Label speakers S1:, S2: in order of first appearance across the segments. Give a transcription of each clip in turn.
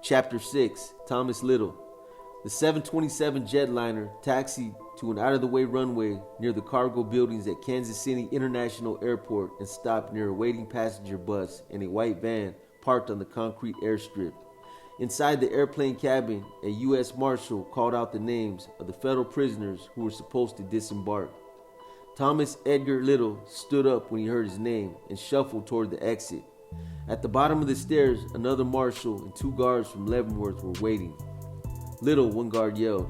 S1: Chapter 6, Thomas Little. The 727 jetliner taxied to an out-of-the-way runway near the cargo buildings at Kansas City International Airport and stopped near a waiting passenger bus and a white van parked on the concrete airstrip. Inside the airplane cabin, a U.S. Marshal called out the names of the federal prisoners who were supposed to disembark. Thomas Edgar Little stood up when he heard his name and shuffled toward the exit. At the bottom of the stairs, another marshal and 2 guards from Leavenworth were waiting. Little, one guard yelled.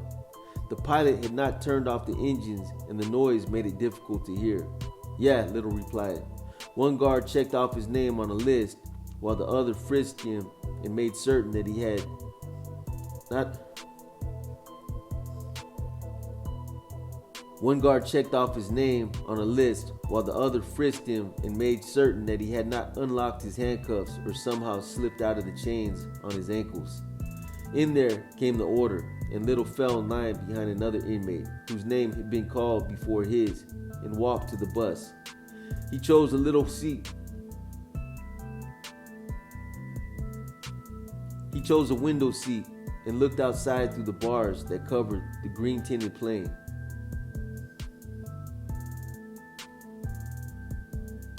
S1: The pilot had not turned off the engines and the noise made it difficult to hear. Yeah, Little replied. One guard checked off his name on a list while the other frisked him and made certain that he had not. One guard checked off his name on a list while the other frisked him and made certain that he had not unlocked his handcuffs or somehow slipped out of the chains on his ankles. In there came the order, and Little fell in line behind another inmate whose name had been called before his and walked to the bus. He chose a window seat and looked outside through the bars that covered the green-tinted plane.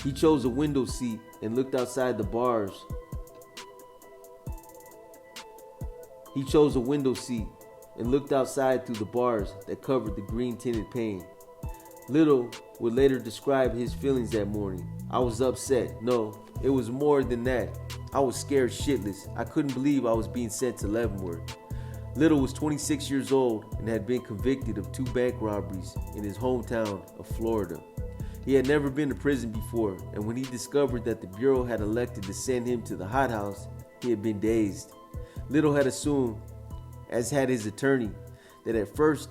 S1: He chose a window seat and looked outside the bars. He chose a window seat and looked outside through the bars that covered the green-tinted pane. Little would later describe his feelings that morning. I was upset. No, it was more than that. I was scared shitless. I couldn't believe I was being sent to Leavenworth. Little was 26 years old and had been convicted of 2 bank robberies in his hometown of Florida. He had never been to prison before, and when he discovered that the Bureau had elected to send him to the hothouse, he had been dazed. Little had assumed, as had his attorney, that a first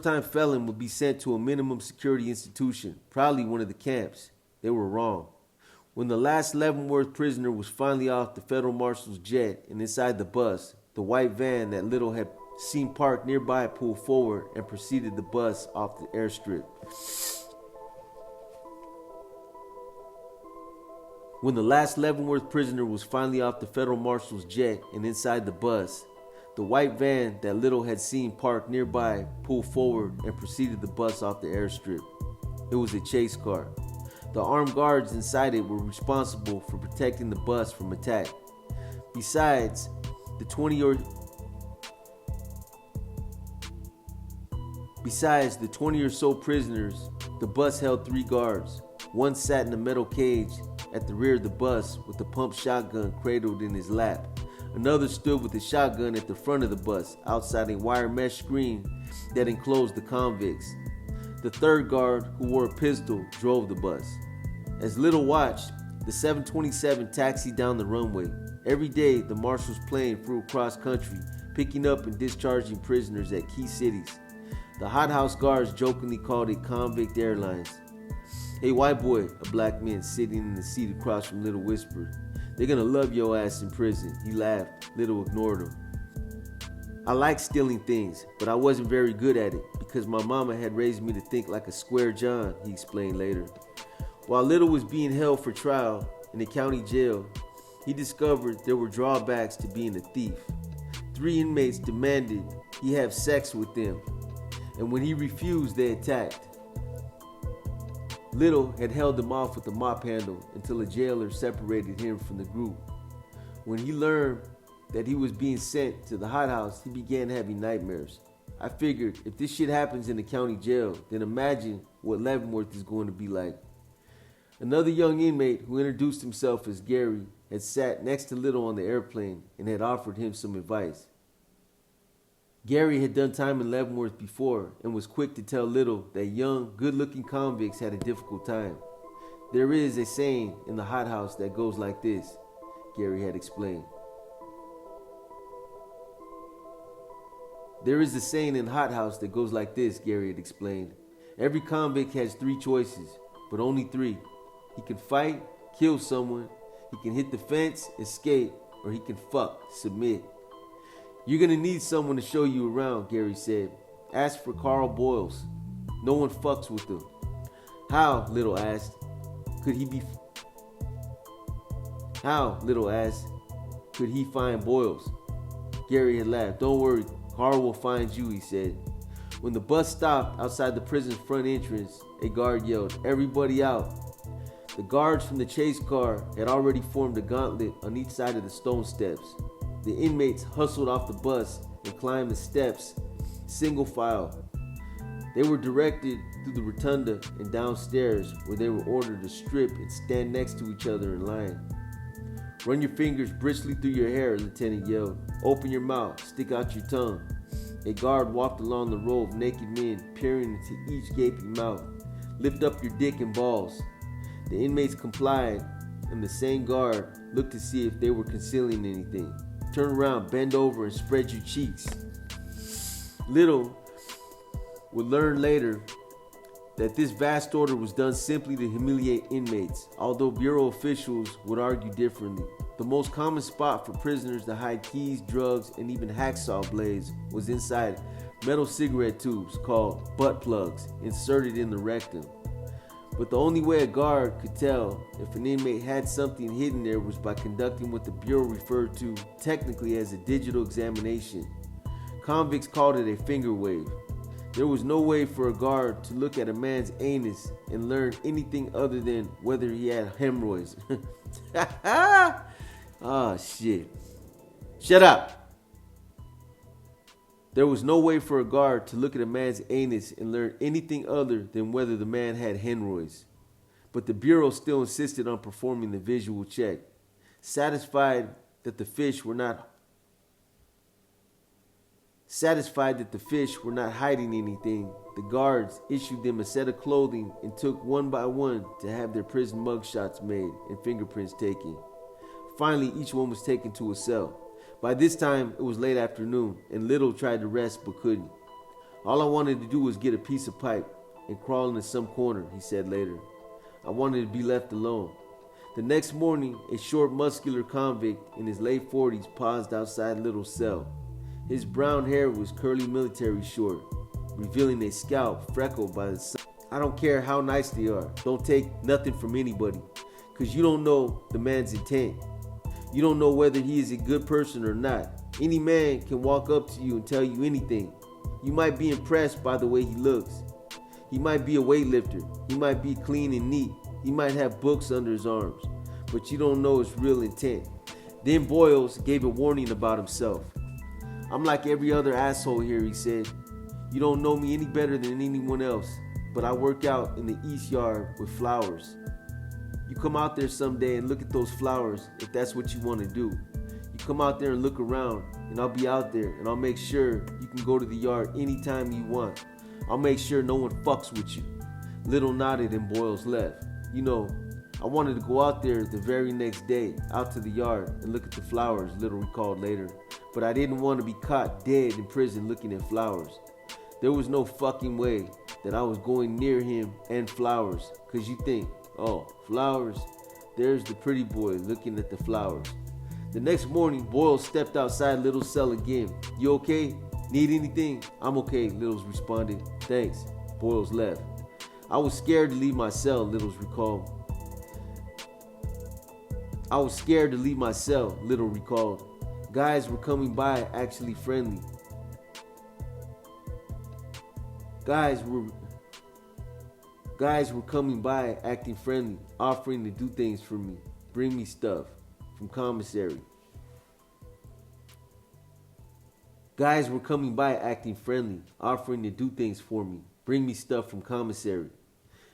S1: time felon would be sent to a minimum security institution, probably one of the camps. They were wrong. When the last Leavenworth prisoner was finally off the federal marshal's jet and inside the bus, the white van that Little had seen parked nearby pulled forward and preceded the bus off the airstrip. When the last Leavenworth prisoner was finally off the federal marshal's jet and inside the bus, the white van that Little had seen parked nearby pulled forward and preceded the bus off the airstrip. It was a chase car. The armed guards inside it were responsible for protecting the bus from attack. Besides the 20 or so prisoners, the bus held 3 guards. One sat in a metal cage at the rear of the bus with a pump shotgun cradled in his lap. Another stood with a shotgun at the front of the bus outside a wire mesh screen that enclosed the convicts. The third guard, who wore a pistol, drove the bus. As Little watched, the 727 taxied down the runway. Every day, the marshal's plane flew across country, picking up and discharging prisoners at key cities. The hothouse guards jokingly called it Convict Airlines. Hey, white boy, a black man sitting in the seat across from Little whispered. They're gonna love your ass in prison. He laughed. Little ignored him. I like stealing things, but I wasn't very good at it because my mama had raised me to think like a square John, he explained later. While Little was being held for trial in the county jail, he discovered there were drawbacks to being a thief. 3 inmates demanded he have sex with them, and when he refused, they attacked. Little had held them off with a mop handle until a jailer separated him from the group. When he learned that he was being sent to the hothouse, he began having nightmares. I figured if this shit happens in the county jail, then imagine what Leavenworth is going to be like. Another young inmate who introduced himself as Gary had sat next to Little on the airplane and had offered him some advice. Gary had done time in Leavenworth before and was quick to tell Little that young, good-looking convicts had a difficult time. There is a saying in the hothouse that goes like this, Gary had explained. There is a saying in hothouse that goes like this, Gary had explained. Every convict has 3 choices, but only 3. He can fight, kill someone, he can hit the fence, escape, or he can submit. You're gonna need someone to show you around, Gary said. Ask for Carl Boyles. No one fucks with him. How? Little asked. Could he be... How? Little asked. Could he find Boyles? Gary had laughed. Don't worry, Carl will find you, he said. When the bus stopped outside the prison's front entrance, a guard yelled, "Everybody out." The guards from the chase car had already formed a gauntlet on each side of the stone steps. The inmates hustled off the bus and climbed the steps, single file. They were directed through the rotunda and downstairs, where they were ordered to strip and stand next to each other in line. "Run your fingers briskly through your hair," the lieutenant yelled. "Open your mouth, stick out your tongue." A guard walked along the row of naked men, peering into each gaping mouth. "Lift up your dick and balls." The inmates complied, and the same guard looked to see if they were concealing anything. "Turn around, bend over, and spread your cheeks." Little would learn later that this vast order was done simply to humiliate inmates, although bureau officials would argue differently. The most common spot for prisoners to hide keys, drugs, and even hacksaw blades was inside metal cigarette tubes called butt plugs inserted in the rectum. But the only way a guard could tell if an inmate had something hidden there was by conducting what the bureau referred to technically as a digital examination. Convicts called it a finger wave. There was no way for a guard to look at a man's anus and learn anything other than whether he had hemorrhoids. Oh, shit. Shut up. There was no way for a guard to look at a man's anus and learn anything other than whether the man had hemorrhoids. But the Bureau still insisted on performing the visual check. Satisfied that the fish were not hiding anything, the guards issued them a set of clothing and took one by one to have their prison mugshots made and fingerprints taken. Finally, each one was taken to a cell. By this time, it was late afternoon, and Little tried to rest but couldn't. "All I wanted to do was get a piece of pipe and crawl into some corner," he said later. "I wanted to be left alone." The next morning, a short, muscular convict in his late 40s paused outside Little's cell. His brown hair was curly military short, revealing a scalp freckled by the sun. "I don't care how nice they are. Don't take nothing from anybody, because you don't know the man's intent. You don't know whether he is a good person or not. Any man can walk up to you and tell you anything. You might be impressed by the way he looks. He might be a weightlifter. He might be clean and neat. He might have books under his arms, but you don't know his real intent." Then Boyles gave a warning about himself. "I'm like every other asshole here," he said. "You don't know me any better than anyone else, but I work out in the East Yard with flowers. You come out there someday and look at those flowers if that's what you want to do. You come out there and look around, and I'll be out there, and I'll make sure you can go to the yard anytime you want. I'll make sure no one fucks with you." Little nodded and Boyles left. "You know, I wanted to go out there the very next day, out to the yard, and look at the flowers," Little recalled later. "But I didn't want to be caught dead in prison looking at flowers. There was no fucking way that I was going near him and flowers, because you think, oh, flowers, there's the pretty boy looking at the flowers." The next morning, Boyle stepped outside Little's cell again. "You okay? Need anything?" "I'm okay," Little's responded. "Thanks." Boyles left. "I was scared to leave my cell," Little's recalled. "I was scared to leave my cell," Little recalled. Guys were coming by actually friendly. Guys were coming by acting friendly, offering to do things for me, bring me stuff from commissary. Guys were coming by acting friendly, offering to do things for me, bring me stuff from commissary.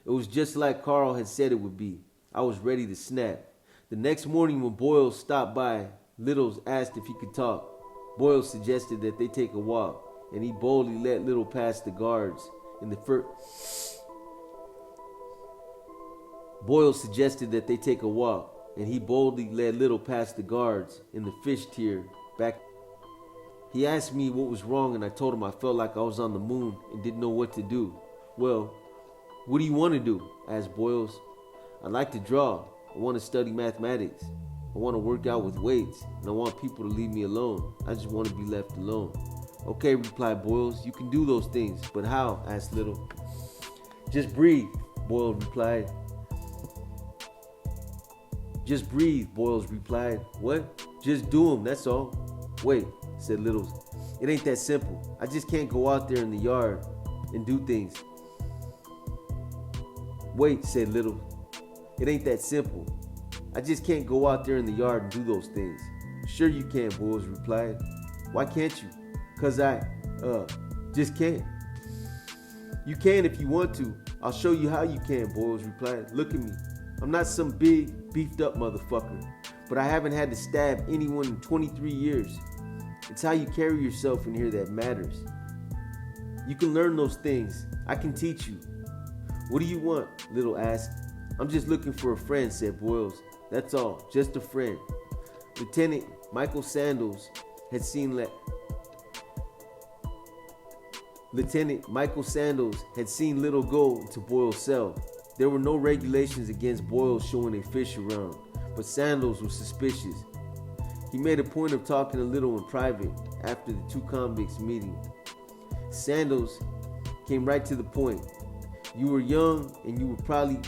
S1: It was just like Carl had said it would be. I was ready to snap. The next morning when Boyle stopped by, Littles asked if he could talk. Boyle suggested that they take a walk, and he boldly let Little pass the guards in the first. Boyle suggested that they take a walk, and he boldly led Little past the guards in the fish tier back. He asked me what was wrong, and I told him I felt like I was on the moon and didn't know what to do. "Well, what do you want to do?" asked Boyles. "I'd like to draw. I want to study mathematics. I want to work out with weights, and I want people to leave me alone. I just want to be left alone." "Okay," replied Boyles, "you can do those things, but how?" asked Little. Just breathe, Boyle replied. Just breathe, Boyles replied. What? Just do them, that's all. Wait, said Littles. It ain't that simple. I just can't go out there in the yard and do things. Wait, said Littles. It ain't that simple. I just can't go out there in the yard and do those things. Sure you can, Boyles replied. Why can't you? 'Cause I, just can't. You can if you want to. I'll show you how you can, Boyles replied. Look at me. I'm not some big, beefed up motherfucker, but I haven't had to stab anyone in 23 years. It's how you carry yourself in here that matters. You can learn those things. I can teach you. What do you want? Little asked. I'm just looking for a friend, said Boyles. That's all, just a friend. Lieutenant Michael Sandals had seen Little go into Boyle's cell. There were no regulations against Boyle showing a fish around, but Sandals was suspicious. He made a point of talking to Little in private after the two convicts meeting. Sandals came right to the point. You were young and you probably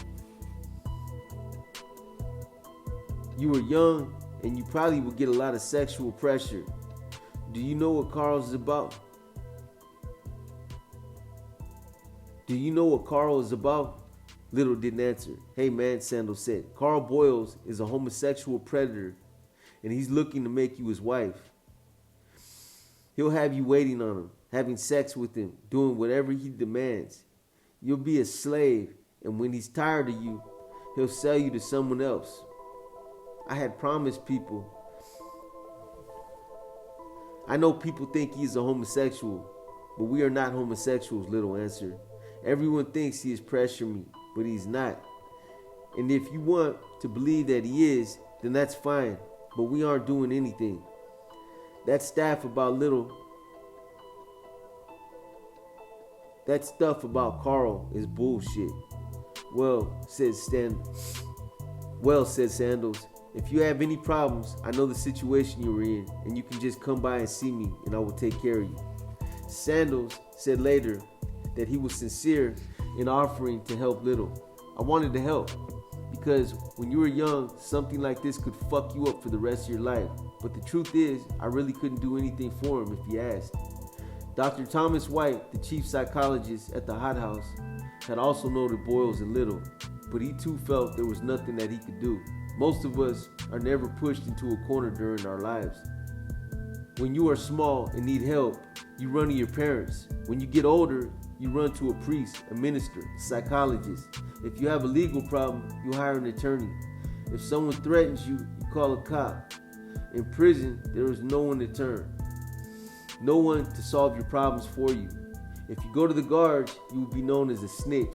S1: would get a lot of sexual pressure. Do you know what Carl is about? Little didn't answer. Hey man, Sandals said. Carl Boyles is a homosexual predator and he's looking to make you his wife. He'll have you waiting on him, having sex with him, doing whatever he demands. You'll be a slave, and when he's tired of you, he'll sell you to someone else. I had promised people. I know people think he's a homosexual, but we are not homosexuals, Little answered. Everyone thinks he is pressuring me, but he's not. And if you want to believe that he is, then that's fine, but we aren't doing anything. That stuff about Carl is bullshit. Well, said Sandals, if you have any problems, I know the situation you're in, and you can just come by and see me, and I will take care of you. Sandals said later that he was sincere in offering to help Little. I wanted to help, because when you were young, something like this could fuck you up for the rest of your life. But the truth is, I really couldn't do anything for him if he asked. Dr. Thomas White, the chief psychologist at the hothouse, had also noted Boyles and Little, but he too felt there was nothing that he could do. Most of us are never pushed into a corner during our lives. When you are small and need help, you run to your parents. When you get older, you run to a priest, a minister, a psychologist. If you have a legal problem, you hire an attorney. If someone threatens you, you call a cop. In prison, there is no one to turn. No one to solve your problems for you. If you go to the guards, you will be known as a snitch.